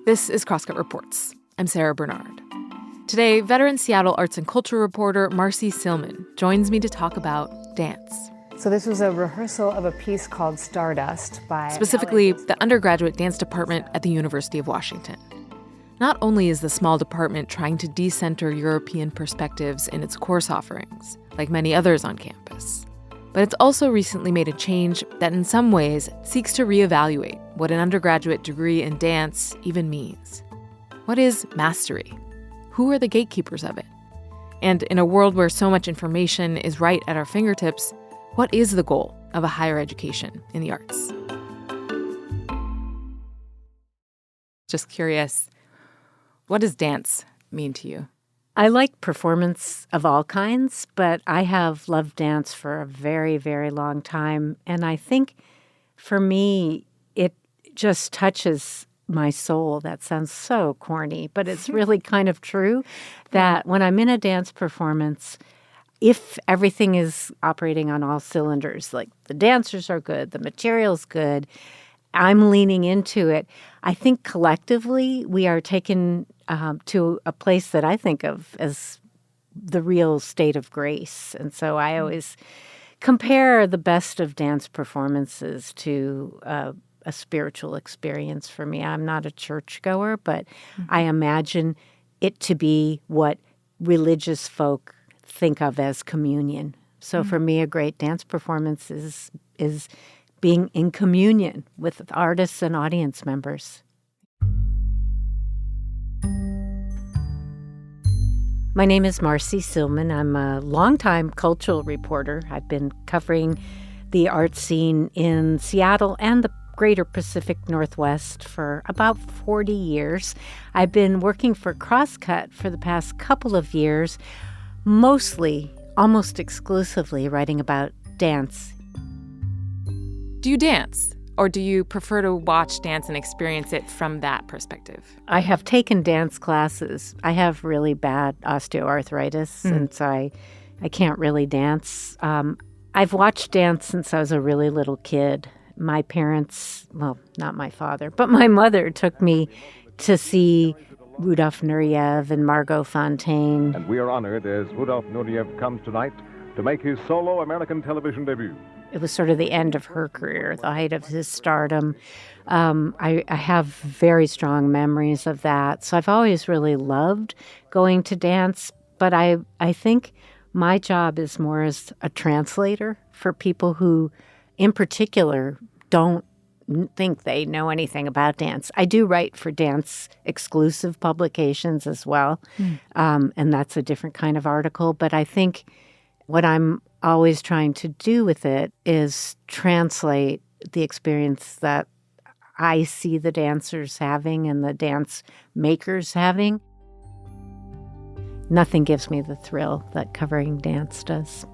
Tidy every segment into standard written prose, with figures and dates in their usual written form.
This is Crosscut Reports. I'm Sara Bernard. Today, veteran Seattle arts and culture reporter Marcie Sillman joins me to talk about dance. So this was a rehearsal of a piece called Stardust by... Specifically, the undergraduate dance department at the University of Washington. Not only is the small department trying to decenter European perspectives in its course offerings, like many others on campus, but it's also recently made a change that in some ways seeks to reevaluate what an undergraduate degree in dance even means. What is mastery? Who are the gatekeepers of it? And in a world where so much information is right at our fingertips, what is the goal of a higher education in the arts? Just curious, what does dance mean to you? I like performance of all kinds, but I have loved dance for a very, very long time. And I think for me, it just touches my soul. That sounds so corny, but it's really kind of true that when I'm in a dance performance, if everything is operating on all cylinders, like the dancers are good, the material's good, I'm leaning into it. I think collectively we are taken to a place that I think of as the real state of grace. And so I always compare the best of dance performances to a spiritual experience for me. I'm not a churchgoer, but I imagine it to be what religious folk think of as communion. So for me, a great dance performance is being in communion with artists and audience members. My name is Marcie Sillman. I'm a longtime cultural reporter. I've been covering the art scene in Seattle and the greater Pacific Northwest for about 40 years. I've been working for Crosscut for the past couple of years, mostly, almost exclusively, writing about dance. Do you dance? Or do you prefer to watch dance and experience it from that perspective? I have taken dance classes. I have really bad osteoarthritis, and so I can't really dance. I've watched dance since I was a really little kid. My parents, well, not my father, but my mother took me to see Rudolf Nureyev and Margot Fonteyn. And we are honored as Rudolf Nureyev comes tonight to make his solo American television debut. It was sort of the end of her career, the height of his stardom. I have very strong memories of that. So I've always really loved going to dance. But I think my job is more as a translator for people who, in particular, don't think they know anything about dance. I do write for dance-exclusive publications as well, and that's a different kind of article. But I think what I'm always trying to do with it is translate the experience that I see the dancers having and the dance makers having. Nothing gives me the thrill that covering dance does.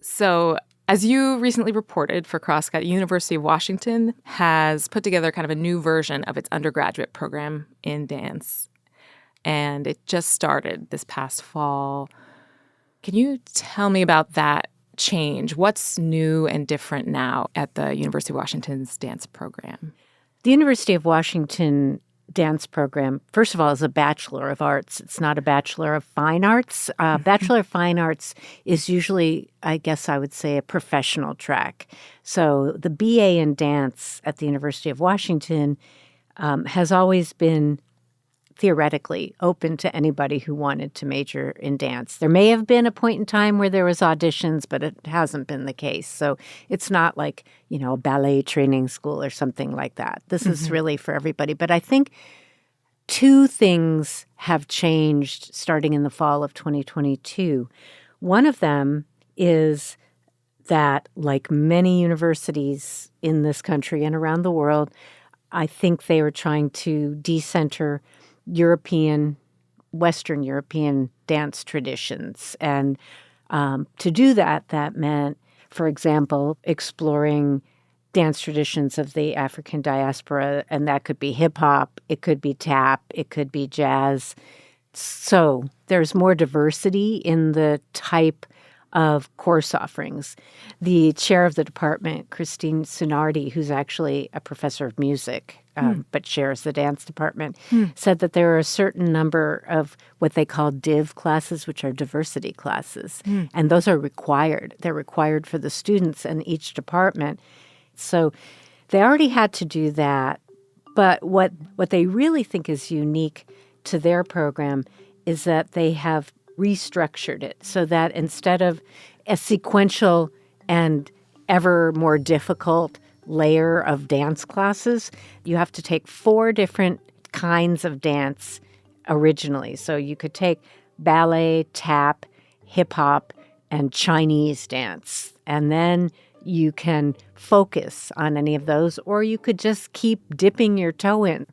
So, as you recently reported for Crosscut, University of Washington has put together kind of a new version of its undergraduate program in dance. And it just started this past fall. Can you tell me about that change? What's new and different now at the University of Washington's dance program? The University of Washington dance program, first of all, is a Bachelor of Arts. It's not a Bachelor of Fine Arts. Bachelor of Fine Arts is usually, I guess I would say, a professional track. So the BA in dance at the University of Washington has always been theoretically open to anybody who wanted to major in dance. There may have been a point in time where there was auditions, but it hasn't been the case. So it's not like, a ballet training school or something like that. This is really for everybody. But I think two things have changed starting in the fall of 2022. One of them is that, like many universities in this country and around the world, I think they were trying to decenter Western European dance traditions. And to do that meant, for example, exploring dance traditions of the African diaspora, and that could be hip-hop, it could be tap, it could be jazz. So there's more diversity in the type of course offerings. The chair of the department, Christine Sunardi, who's actually a professor of music, but chairs the dance department, said that there are a certain number of what they call div classes, which are diversity classes, and those are required. They're required for the students in each department. So they already had to do that, but what they really think is unique to their program is that they have restructured it so that instead of a sequential and ever more difficult layer of dance classes, you have to take 4 different kinds of dance originally. So you could take ballet, tap, hip-hop, and Chinese dance, and then you can focus on any of those, or you could just keep dipping your toe in.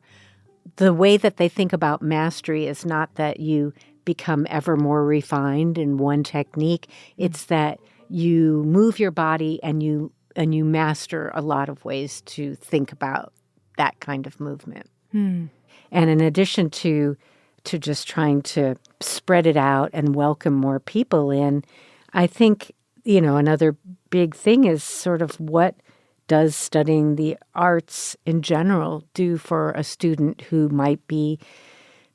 The way that they think about mastery is not that you become ever more refined in one technique. It's that you move your body and you master a lot of ways to think about that kind of movement. And in addition to just trying to spread it out and welcome more people in, I think, another big thing is sort of what does studying the arts in general do for a student who might be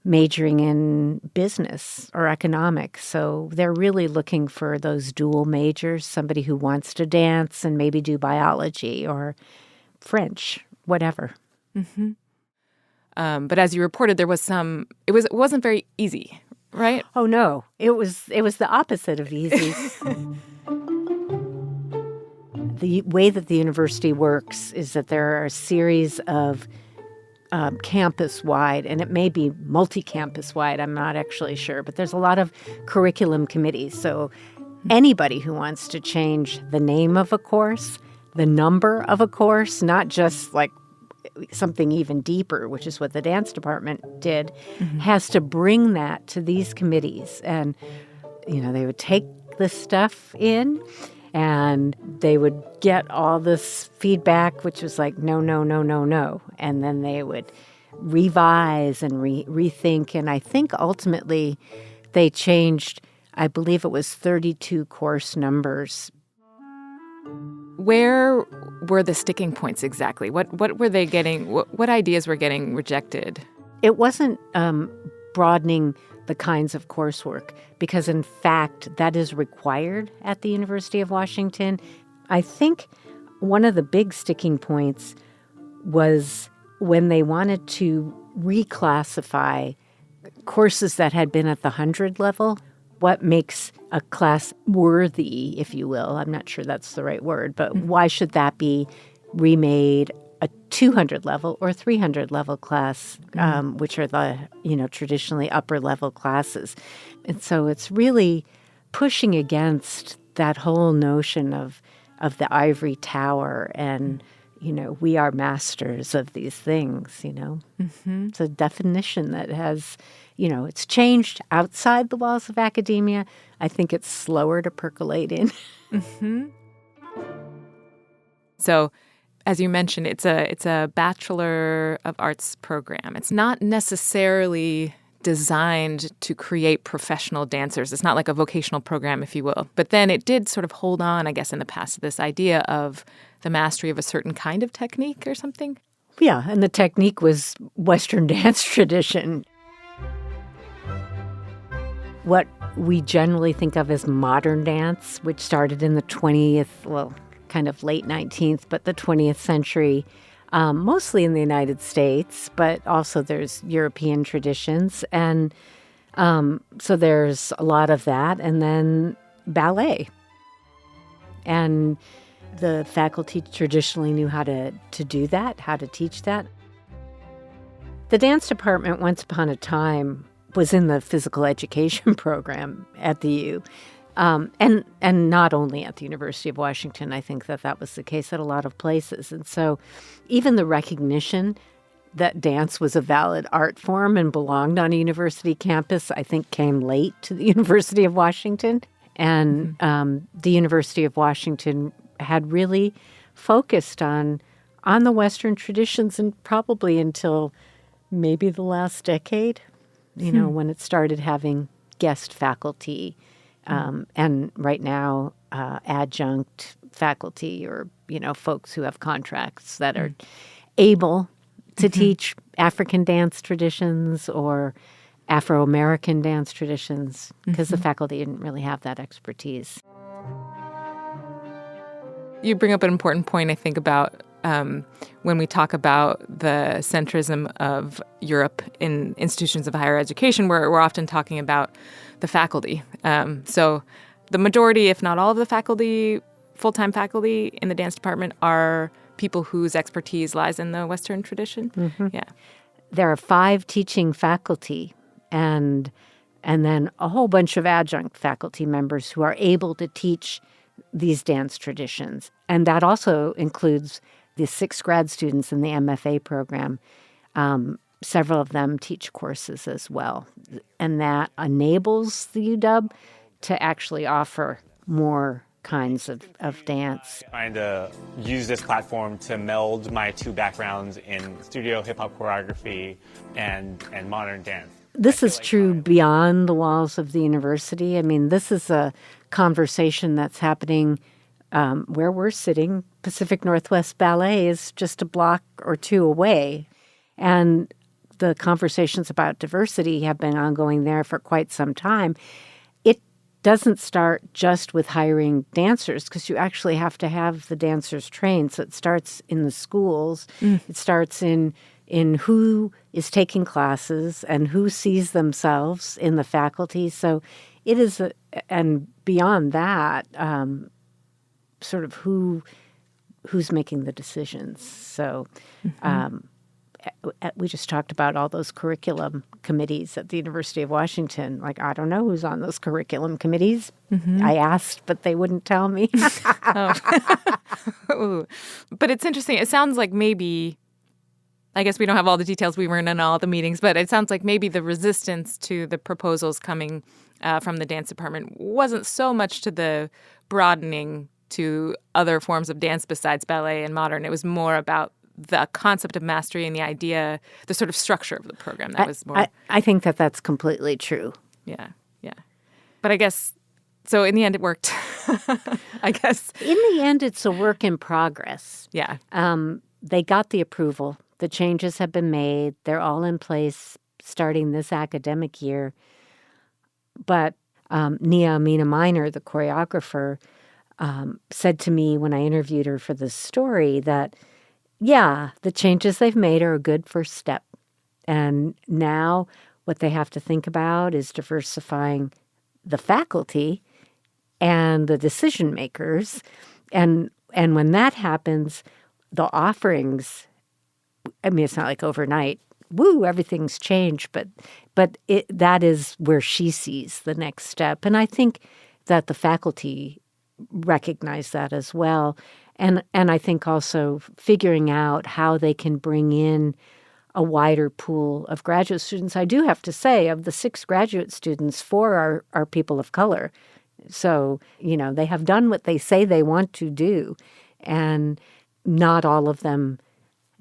majoring in business or economics. So they're really looking for those dual majors, somebody who wants to dance and maybe do biology or French, whatever. But as you reported, there was it wasn't very easy, right? Oh, no. It was the opposite of easy. The way that the university works is that there are a series of campus-wide, and it may be multi-campus-wide, I'm not actually sure, but there's a lot of curriculum committees. So anybody who wants to change the name of a course, the number of a course, not just like something even deeper, which is what the dance department did, has to bring that to these committees. And, they would take this stuff in, and they would get all this feedback, which was like, no, no, no, no, no. And then they would revise and rethink. And I think ultimately they changed, I believe it was 32 course numbers. Where were the sticking points exactly? What were they getting? What ideas were getting rejected? It wasn't broadening the kinds of coursework, because in fact that is required at the University of Washington. I think one of the big sticking points was when they wanted to reclassify courses that had been at the 100 level. What makes a class worthy, if you will? I'm not sure that's the right word, but why should that be remade a 200 level or 300 level class, which are the, traditionally upper level classes. And so it's really pushing against that whole notion of the ivory tower and, we are masters of these things, It's a definition that has, it's changed outside the walls of academia. I think it's slower to percolate in. So, as you mentioned, it's a Bachelor of Arts program. It's not necessarily designed to create professional dancers. It's not like a vocational program, if you will. But then it did sort of hold on, I guess, in the past to this idea of the mastery of a certain kind of technique or something. Yeah, and the technique was Western dance tradition. What we generally think of as modern dance, which started in the 20th, kind of late 19th, but the 20th century, mostly in the United States, but also there's European traditions. And so there's a lot of that. And then ballet. And the faculty traditionally knew how to do that, how to teach that. The dance department, once upon a time, was in the physical education program at the U. And not only at the University of Washington. I think that was the case at a lot of places. And so even the recognition that dance was a valid art form and belonged on a university campus, I think came late to the University of Washington. And the University of Washington had really focused on the Western traditions, and probably until maybe the last decade, when it started having guest faculty And right now, adjunct faculty or, folks who have contracts that are able to teach African dance traditions or Afro-American dance traditions because the faculty didn't really have that expertise. You bring up an important point, I think, about when we talk about the centrism of Europe in institutions of higher education, we're often talking about the faculty. So the majority, if not all of the faculty, full-time faculty in the dance department are people whose expertise lies in the Western tradition. Yeah. There are 5 teaching faculty and then a whole bunch of adjunct faculty members who are able to teach these dance traditions. And that also includes the 6 grad students in the MFA program. Several of them teach courses as well. And that enables the UW to actually offer more kinds of dance. Trying to use this platform to meld my 2 backgrounds in studio hip-hop choreography and modern dance. This is true beyond the walls of the university. I mean, this is a conversation that's happening where we're sitting. Pacific Northwest Ballet is just a block or 2 away. And the conversations about diversity have been ongoing there for quite some time. It doesn't start just with hiring dancers because you actually have to have the dancers trained. So it starts in the schools. It starts in who is taking classes and who sees themselves in the faculty. So it is, and beyond that, sort of who's making the decisions. So we just talked about all those curriculum committees at the University of Washington. Like, I don't know who's on those curriculum committees. I asked, but they wouldn't tell me. But it's interesting. It sounds like maybe, I guess we don't have all the details. We weren't in all the meetings, but it sounds like maybe the resistance to the proposals coming from the dance department wasn't so much to the broadening to other forms of dance besides ballet and modern. It was more about the concept of mastery and the idea, the sort of structure of the program. That was more. I think that's completely true. Yeah. But I guess, so in the end it worked, I guess. In the end, it's a work in progress. Yeah. They got the approval. The changes have been made. They're all in place starting this academic year. But Nia Amina Minor, the choreographer, said to me when I interviewed her for this story that, yeah, the changes they've made are a good first step. And now what they have to think about is diversifying the faculty and the decision makers. And when that happens, the offerings, I mean, it's not like overnight, woo, everything's changed, but that is where she sees the next step. And I think that the faculty recognize that as well. And I think also figuring out how they can bring in a wider pool of graduate students. I do have to say, of the 6 graduate students, 4 are people of color. So, they have done what they say they want to do. And not all of them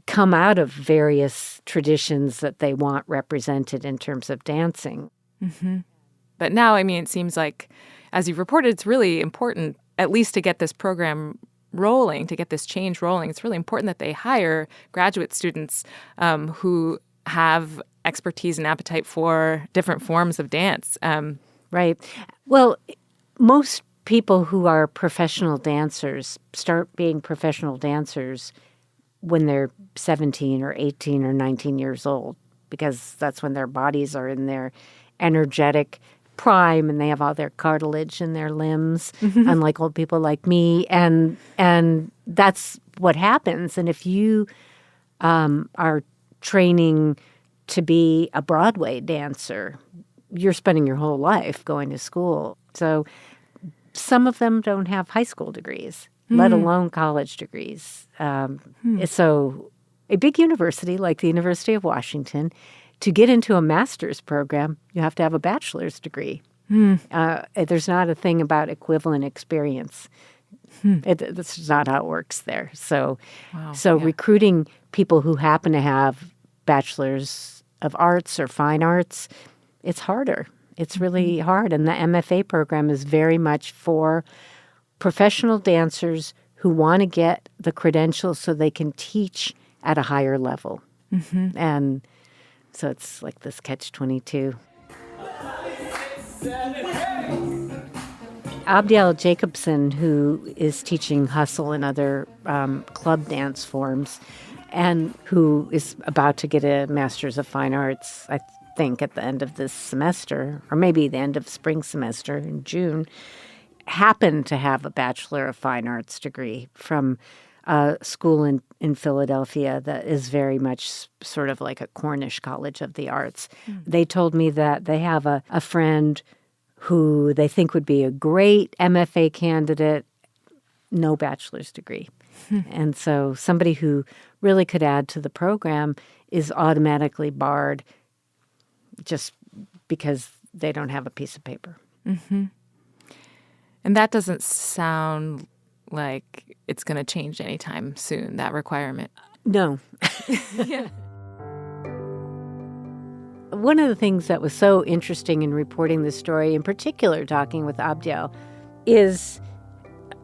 come out of various traditions that they want represented in terms of dancing. But now, I mean, it seems like, as you've reported, it's really important, at least to get this program rolling, to get this change rolling. It's really important that they hire graduate students who have expertise and appetite for different forms of dance. Right. Well, most people who are professional dancers start being professional dancers when they're 17 or 18 or 19 years old, because that's when their bodies are in their energetic prime and they have all their cartilage in their limbs, unlike old people like me. And that's what happens. And if you are training to be a Broadway dancer, you're spending your whole life going to school. So some of them don't have high school degrees, let alone college degrees. So a big university like the University of Washington, to get into a master's program, you have to have a bachelor's degree. There's not a thing about equivalent experience. This is not how it works there. So recruiting people who happen to have bachelors of arts or fine arts, it's harder. It's really hard. And the MFA program is very much for professional dancers who want to get the credentials so they can teach at a higher level. And so it's like this catch-22. Abdiel Jacobson, who is teaching hustle and other club dance forms, and who is about to get a Master's of Fine Arts, I think, at the end of this semester, or maybe the end of spring semester in June, happened to have a Bachelor of Fine Arts degree from a school in Philadelphia that is very much sort of like a Cornish College of the Arts. They told me that they have a friend who they think would be a great MFA candidate, no bachelor's degree. And so somebody who really could add to the program is automatically barred just because they don't have a piece of paper. And that doesn't sound like it's going to change anytime soon, that requirement. No. Yeah. One of the things that was so interesting in reporting this story, in particular talking with Abdiel, is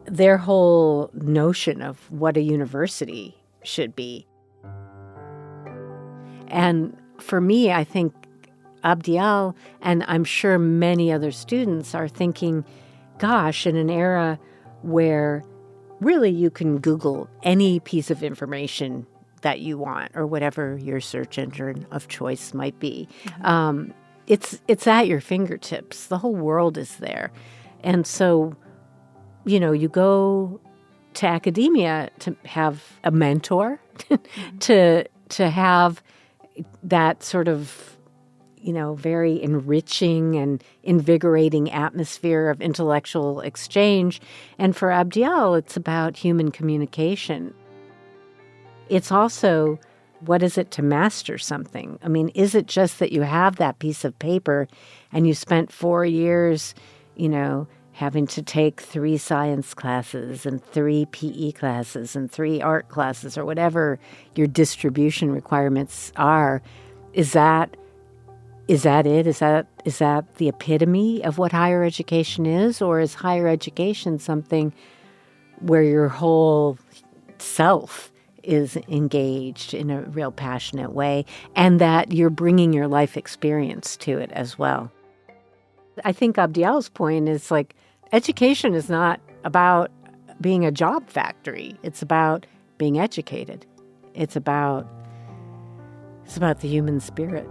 their whole notion of what a university should be. And for me, I think Abdiel, and I'm sure many other students, are thinking, gosh, in an era where really you can Google any piece of information that you want or whatever your search engine of choice might be. It's at your fingertips. The whole world is there. And so, you go to academia to have a mentor, to have that sort of, very enriching and invigorating atmosphere of intellectual exchange. And for Abdiel, it's about human communication. It's also, what is it to master something? I mean, is it just that you have that piece of paper and you spent 4 years, having to take 3 science classes and 3 PE classes and 3 art classes or whatever your distribution requirements are? Is that it? Is that the epitome of what higher education is? Or is higher education something where your whole self is engaged in a real passionate way and that you're bringing your life experience to it as well? I think Abdiel's point is like, education is not about being a job factory. It's about being educated. It's about the human spirit.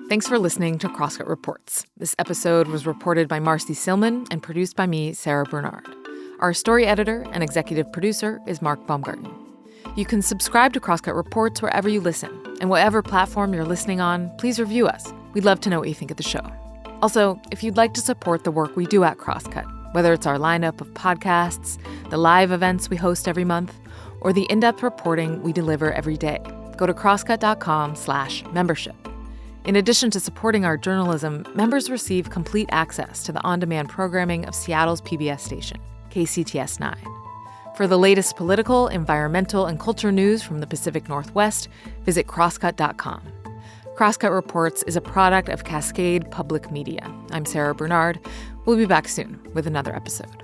Thanks for listening to Crosscut Reports. This episode was reported by Marcie Sillman and produced by me, Sara Bernard. Our story editor and executive producer is Mark Baumgarten. You can subscribe to Crosscut Reports wherever you listen, and whatever platform you're listening on, please review us. We'd love to know what you think of the show. Also, if you'd like to support the work we do at Crosscut, whether it's our lineup of podcasts, the live events we host every month, or the in-depth reporting we deliver every day, go to crosscut.com/membership. In addition to supporting our journalism, members receive complete access to the on-demand programming of Seattle's PBS station, KCTS 9. For the latest political, environmental, and culture news from the Pacific Northwest, visit crosscut.com. Crosscut Reports is a product of Cascade Public Media. I'm Sara Bernard. We'll be back soon with another episode.